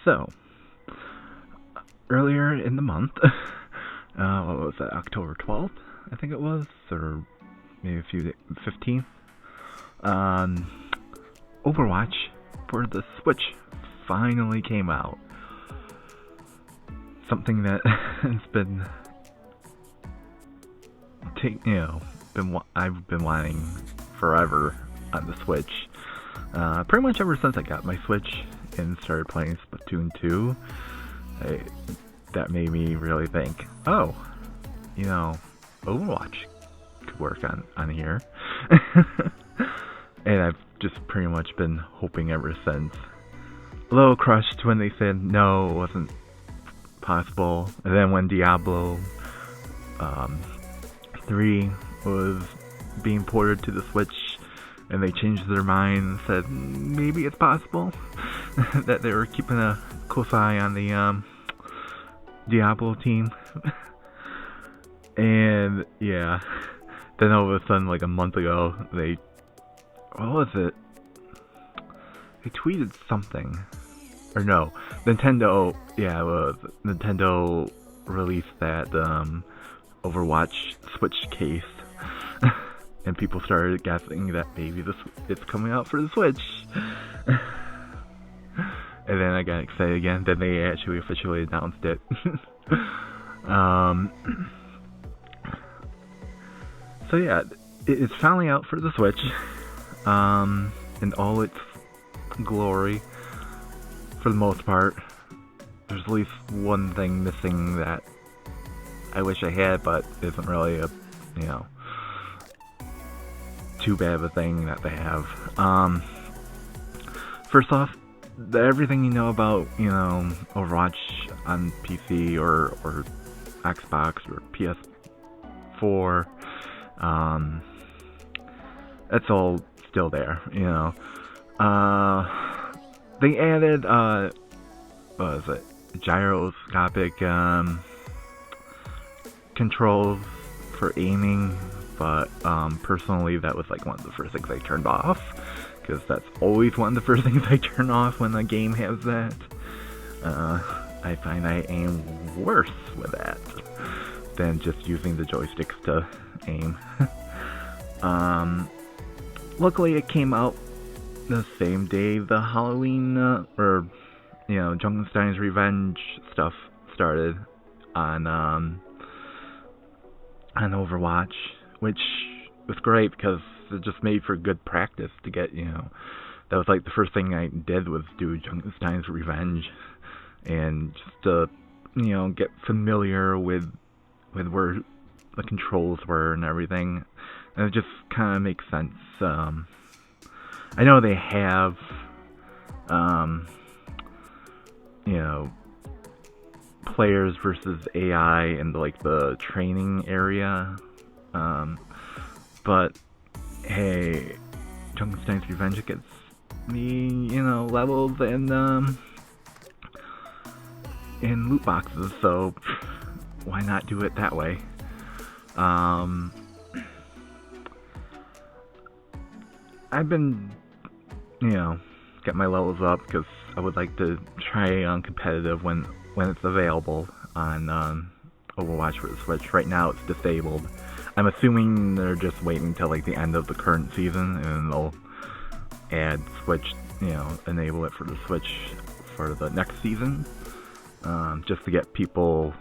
So, earlier in the month, what was that, October 12th, I think it was, or maybe a few days, 15th, Overwatch for the Switch finally came out. Something that has been, I've been wanting forever on the Switch. Pretty much ever since I got my Switch and started playing Splatoon 2, that made me really think, oh, Overwatch could work on here. And I've just pretty much been hoping ever since. A little crushed when they said no, it wasn't possible. And then when Diablo 3 was being ported to the Switch, and they changed their mind and said maybe it's possible that they were keeping a close eye on the Diablo team. And yeah, then all of a sudden, like a month ago, what was it? They tweeted something. Or no, Nintendo, yeah, it was. Nintendo released that Overwatch Switch case. And people started guessing that maybe it's coming out for the Switch. And then I got excited again. Then they actually officially announced it. So yeah, it's finally out for the Switch. In all its glory, for the most part. There's at least one thing missing that I wish I had, but isn't really a, too bad of a thing that they have. First off, everything you know about, Overwatch on PC or Xbox or PS4, that's all still there, They added, what was it, gyroscopic controls for aiming, but personally that was like one of the first things I turned off, because that's always one of the first things I turn off when a game has that. I find I aim worse with that than just using the joysticks to aim. Luckily it came out the same day the Halloween, Junkenstein's Revenge stuff started on Overwatch, which was great because it just made for good practice to get, that was like the first thing I did was do Junkenstein's Revenge, and just to, get familiar with where the controls were and everything, and it just kind of makes sense. I know they have, players versus AI in the training area, but hey, Junkenstein's Revenge gets me, levels and in loot boxes, so why not do it that way? I've been, get my levels up because I would like to try on competitive when it's available on Overwatch for the Switch. Right now it's disabled. I'm assuming they're just waiting until the end of the current season, and they'll add Switch, enable it for the Switch for the next season, just to get people,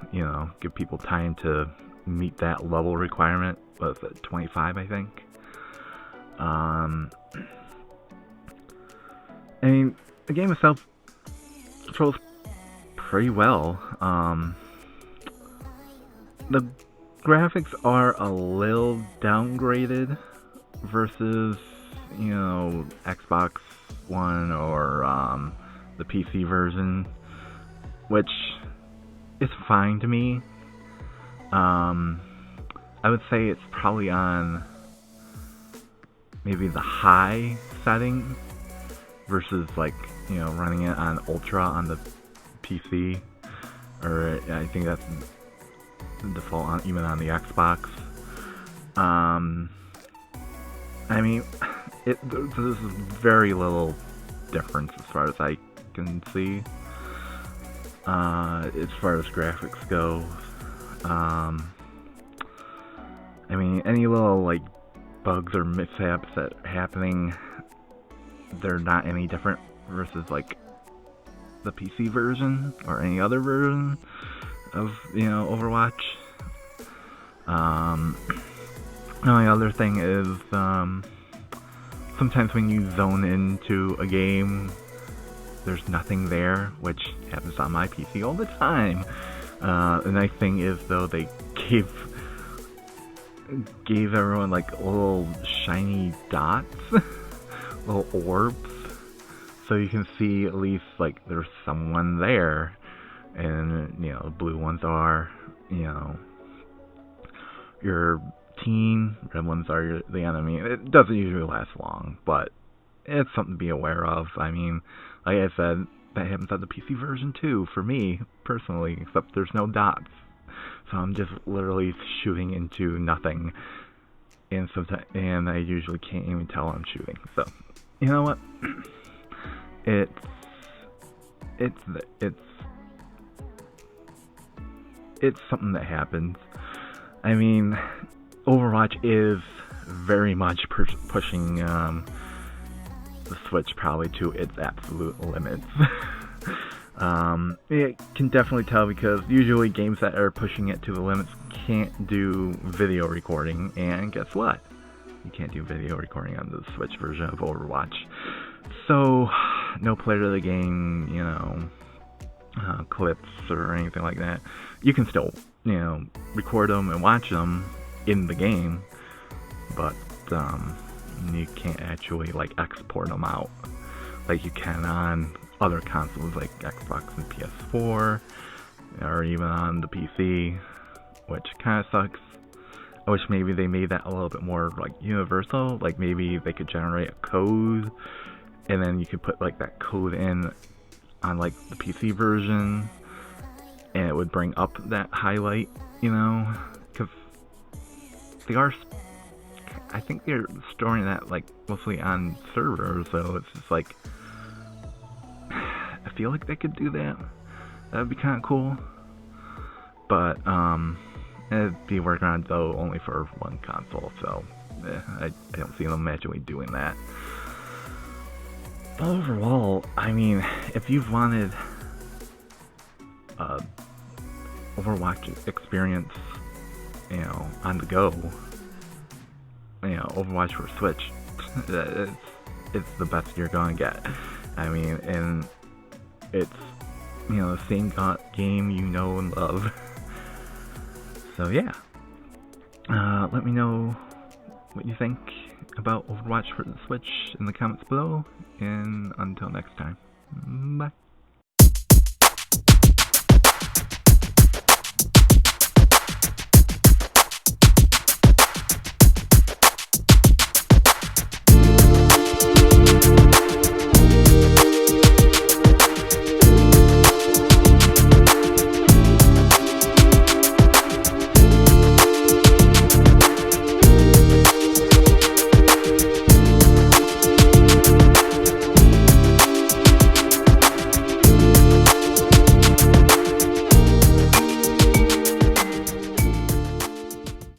give people time to meet that level requirement. What was it, 25, I think? I mean, the game itself controls pretty well. The graphics are a little downgraded versus, Xbox One or the PC version, which is fine to me. I would say it's probably on maybe the high setting versus running it on ultra on the PC, or I think that's the default even on the Xbox. I mean, there's very little difference as far as I can see. as far as graphics go. I mean, any little like bugs or mishaps that are happening, they're not any different versus like the PC version or any other version of, Overwatch. The only other thing is, sometimes when you zone into a game, there's nothing there, which happens on my PC all the time. The nice thing is, though, they gave everyone like little shiny dots, little orbs, so you can see at least like there's someone there. And the blue ones are your team, red ones are the enemy. It doesn't usually last long, but it's something to be aware of. I mean, like I said, that happens on the PC version too, for me personally, except there's no dots. So I'm just literally shooting into nothing, and I usually can't even tell I'm shooting. So, you know what? It's something that happens. I mean, Overwatch is very much pushing the Switch probably to its absolute limits. It can definitely tell, because usually games that are pushing it to the limits can't do video recording, and guess what? You can't do video recording on the Switch version of Overwatch. So, no player of the game, clips or anything like that. You can still, record them and watch them in the game, but you can't actually like export them out like you can on other consoles like Xbox and PS4, or even on the PC, which kind of sucks. I wish maybe they made that a little bit more like universal. Like maybe they could generate a code, and then you could put like that code in on like the PC version, and it would bring up that highlight, because I think they're storing that like mostly on servers, so it's just like, I feel like they could do that. That'd be kind of cool, but it'd be working on it though only for one console, so I don't see them actually doing that. But overall, I mean, if you've wanted a Overwatch experience, on the go, Overwatch for Switch, it's the best you're gonna get. I mean, and it's, the same game you know and love. So yeah, let me know what you think about Overwatch for the Switch in the comments below, and until next time, bye.